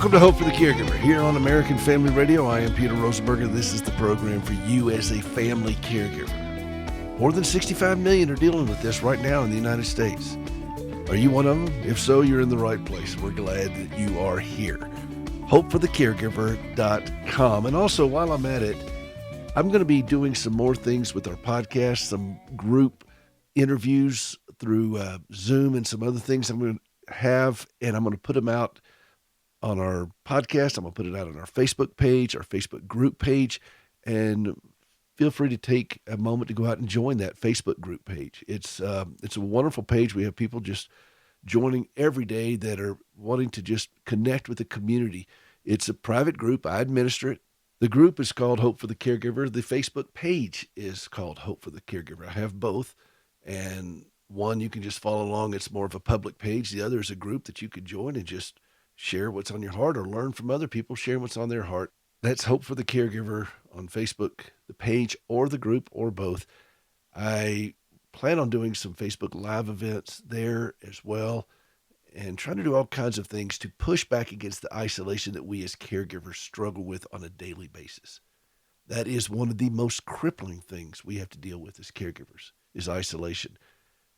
Welcome to Hope for the Caregiver. Here on American Family Radio, I am Peter Rosenberger. This is the program for you as a family caregiver. More than 65 million are dealing with this right now in the United States. Are you one of them? If so, you're in the right place. We're glad that you are here. HopeForTheCaregiver.com. And also, while I'm at it, I'm going to be doing some more things with our podcast, some group interviews through Zoom and some other things I'm going to have, and I'm going to put them out on our podcast. I'm going to put it out on our Facebook page, our Facebook group page, and feel free to take a moment to go out and join that Facebook group page. It's a wonderful page. We have people just joining every day that are wanting to just connect with the community. It's a private group. I administer it. The group is called Hope for the Caregiver. The Facebook page is called Hope for the Caregiver. I have both, and one you can just follow along. It's more of a public page. The other is a group that you could join and just share what's on your heart or learn from other people sharing what's on their heart. That's Hope for the Caregiver on Facebook, the page or the group or both. I plan on doing some Facebook Live events there as well and trying to do all kinds of things to push back against the isolation that we as caregivers struggle with on a daily basis. That is one of the most crippling things we have to deal with as caregivers is isolation.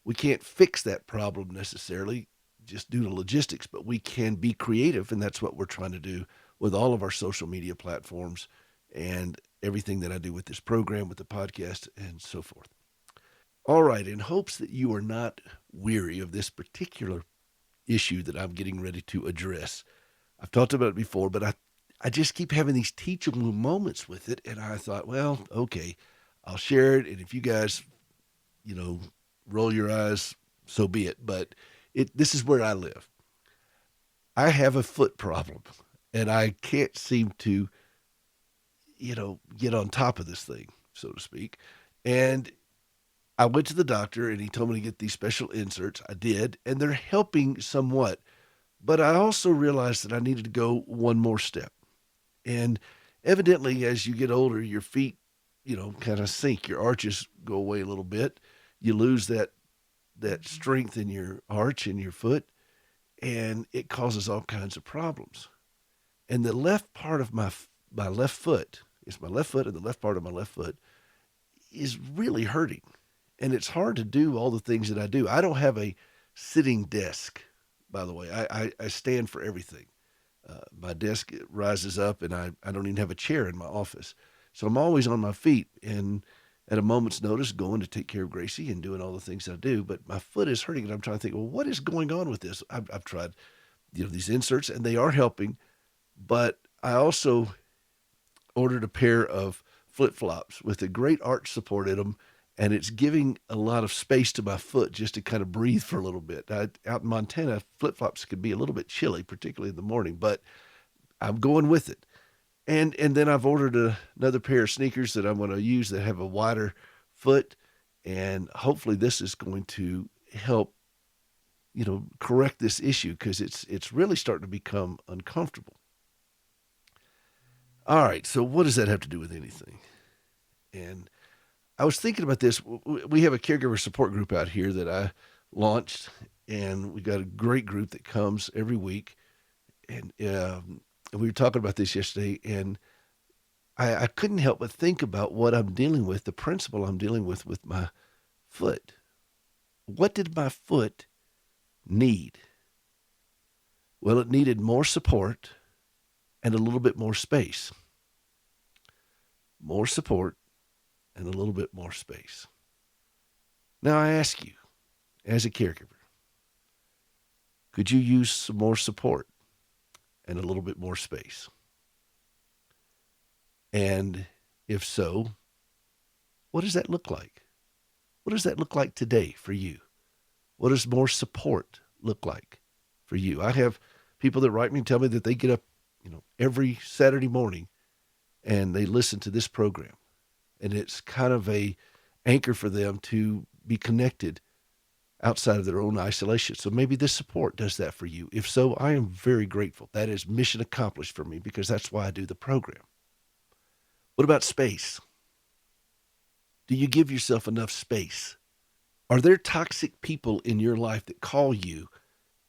We can't fix that problem necessarily just due to logistics, but we can be creative, and that's what we're trying to do with all of our social media platforms and everything that I do with this program, with the podcast, and so forth. All right, in hopes that you are not weary of this particular issue that I'm getting ready to address. I've talked about it before, but I just keep having these teachable moments with it, and I thought, well, okay, I'll share it, and if you guys, roll your eyes, so be it. But this is where I live. I have a foot problem, and I can't seem to, get on top of this thing, so to speak. And I went to the doctor, and he told me to get these special inserts. I did, and they're helping somewhat. But I also realized that I needed to go one more step. And evidently, as you get older, your feet, kind of sink. Your arches go away a little bit. You lose that strength in your arch in your foot, and it causes all kinds of problems. And the left part of my left foot, it's my left foot, and the left part of my left foot is really hurting. And it's hard to do all the things that I do. I don't have a sitting desk, by the way. I stand for everything. My desk rises up, and I don't even have a chair in my office. So I'm always on my feet and at a moment's notice going to take care of Gracie and doing all the things I do. But my foot is hurting, and I'm trying to think, well, what is going on with this? I've tried these inserts, and they are helping. But I also ordered a pair of flip-flops with a great arch support in them, and it's giving a lot of space to my foot just to kind of breathe for a little bit. Out in Montana, flip-flops can be a little bit chilly, particularly in the morning, but I'm going with it. And then I've ordered another pair of sneakers that I'm going to use that have a wider foot, and hopefully this is going to help, correct this issue because it's really starting to become uncomfortable. All right, so what does that have to do with anything? And I was thinking about this. We have a caregiver support group out here that I launched, and we got a great group that comes every week. And we were talking about this yesterday, and I couldn't help but think about what I'm dealing with, the principle I'm dealing with my foot. What did my foot need? Well, it needed more support and a little bit more space. More support and a little bit more space. Now I ask you, as a caregiver, could you use some more support and a little bit more space? And if so, what does that look like? What does that look like today for you? What does more support look like for you? I have people that write me and tell me that they get up, every Saturday morning and they listen to this program. And it's kind of a anchor for them to be connected outside of their own isolation. So maybe this support does that for you. If so, I am very grateful. That is mission accomplished for me because that's why I do the program. What about space? Do you give yourself enough space? Are there toxic people in your life that call you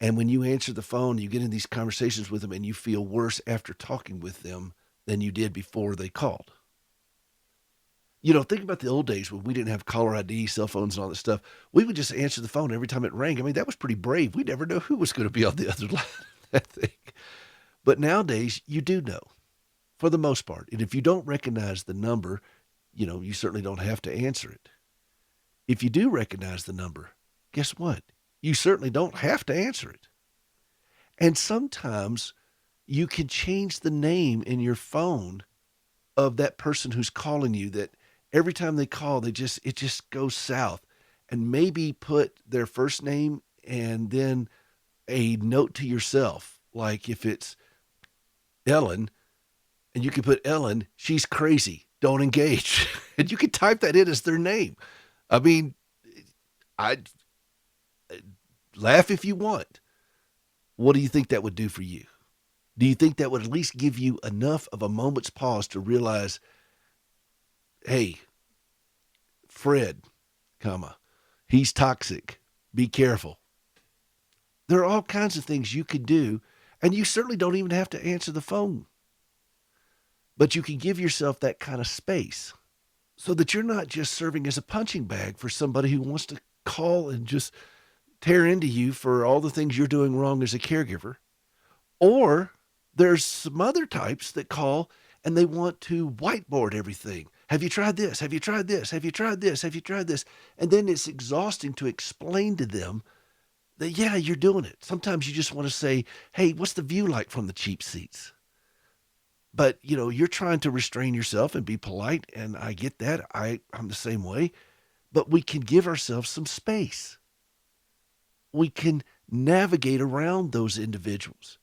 And when you answer the phone, you get in these conversations with them and you feel worse after talking with them than you did before they called. Think about the old days when we didn't have caller ID, cell phones, and all this stuff. We would just answer the phone every time it rang. I mean, that was pretty brave. We never know who was going to be on the other line of that thing. But nowadays, you do know for the most part. And if you don't recognize the number, you certainly don't have to answer it. If you do recognize the number, guess what? You certainly don't have to answer it. And sometimes you can change the name in your phone of that person who's calling you, that every time they call, it just goes south. And maybe put their first name and then a note to yourself. Like if it's Ellen, and you can put Ellen, she's crazy, don't engage. And you can type that in as their name. I mean, I laugh if you want. What do you think that would do for you? Do you think that would at least give you enough of a moment's pause to realize, hey, Fred, he's toxic. Be careful. There are all kinds of things you could do, and you certainly don't even have to answer the phone. But you can give yourself that kind of space so that you're not just serving as a punching bag for somebody who wants to call and just tear into you for all the things you're doing wrong as a caregiver. Or there's some other types that call and they want to whiteboard everything. Have you tried this? Have you tried this? Have you tried this? Have you tried this? And then it's exhausting to explain to them that, yeah, you're doing it. Sometimes you just want to say, hey, what's the view like from the cheap seats? But, you're trying to restrain yourself and be polite, and I get that. I'm the same way. But we can give ourselves some space. We can navigate around those individuals.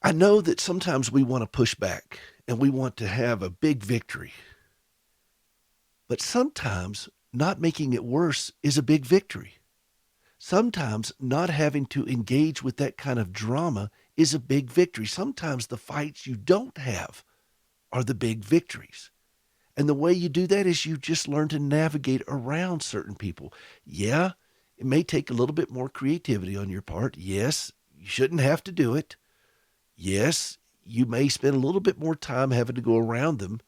I know that sometimes we want to push back and we want to have a big victory. But sometimes not making it worse is a big victory. Sometimes not having to engage with that kind of drama is a big victory. Sometimes the fights you don't have are the big victories. And the way you do that is you just learn to navigate around certain people. Yeah, it may take a little bit more creativity on your part. Yes, you shouldn't have to do it. Yes, you may spend a little bit more time having to go around them.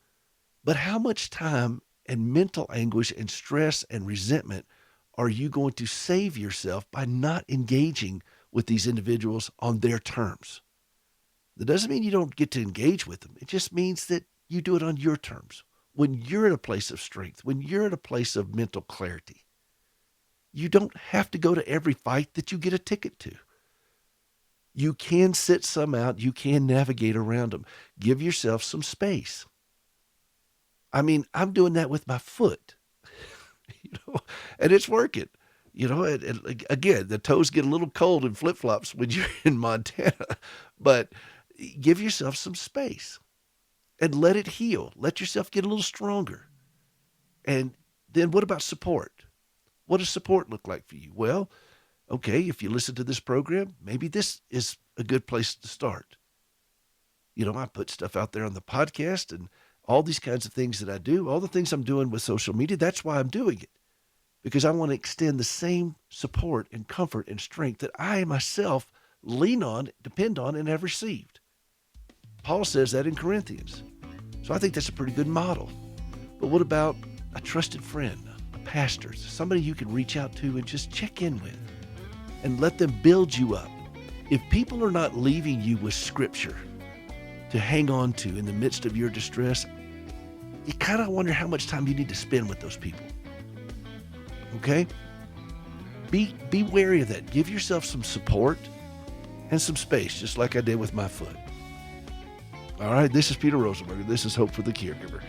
But how much time and mental anguish and stress and resentment are you going to save yourself by not engaging with these individuals on their terms? That doesn't mean you don't get to engage with them. It just means that you do it on your terms. When you're in a place of strength, when you're in a place of mental clarity, you don't have to go to every fight that you get a ticket to. You can sit some out. You can navigate around them. Give yourself some space. I mean, I'm doing that with my foot. And it's working. And again, the toes get a little cold in flip-flops when you're in Montana, but give yourself some space and let it heal. Let yourself get a little stronger. And then what about support? What does support look like for you? Well, okay, if you listen to this program, maybe this is a good place to start. I put stuff out there on the podcast and all these kinds of things that I do, all the things I'm doing with social media. That's why I'm doing it, because I want to extend the same support and comfort and strength that I myself lean on, depend on, and have received. Paul says that in Corinthians. So I think that's a pretty good model. But what about a trusted friend, a pastor, somebody you can reach out to and just check in with and let them build you up? If people are not leaving you with scripture to hang on to in the midst of your distress, you kind of wonder how much time you need to spend with those people. Okay? Be wary of that. Give yourself some support and some space, just like I did with my foot. All right, this is Peter Rosenberger. This is Hope for the Caregiver.